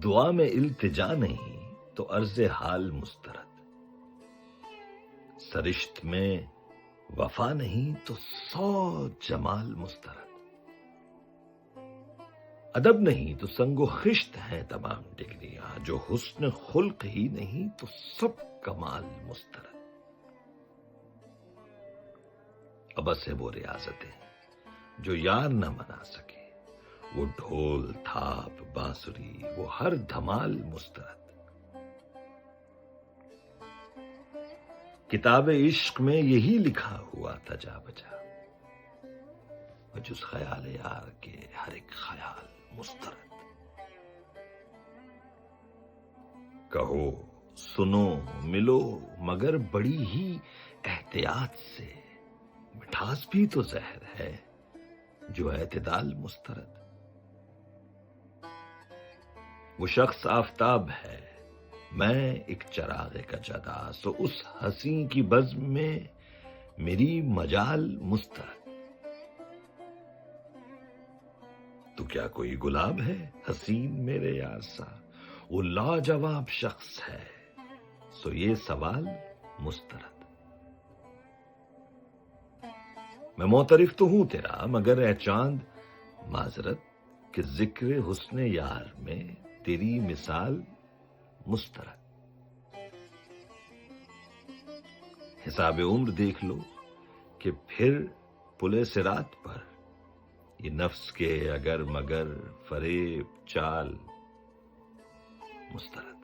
دعا میں التجا نہیں تو عرض حال مسترد، سرشت میں وفا نہیں تو 100 جمال مسترد، ادب نہیں تو سنگ و خشت ہیں تمام ڈگریاں، جو حسن خلق ہی نہیں تو سب کمال مسترد۔ ابس ہے وہ ریاضتیں جو یار نہ منا سکے، وہ ڈھول تھاپ بانسری وہ ہر دھمال مسترد۔ کتاب عشق میں یہی لکھا ہوا تھا جا بجا، جس خیال یار کے ہر ایک خیال مسترد۔ کہو سنو ملو مگر بڑی ہی احتیاط سے، مٹھاس بھی تو زہر ہے جو اعتدال مسترد۔ وہ شخص آفتاب ہے میں ایک چراغ کا جدا، سو اس حسین کی بزم میں میری مجال مسترد۔ تو کیا کوئی گلاب ہے حسین میرے یار سا، وہ لاجواب شخص ہے سو یہ سوال مسترد۔ میں معترف تو ہوں تیرا مگر اے چاند معذرت، کہ ذکر حسن یار میں تیری مثال مسترد۔ حساب عمر دیکھ لو کہ پھر پلے صراط پر یہ نفس کے اگر مگر فریب چال مسترد۔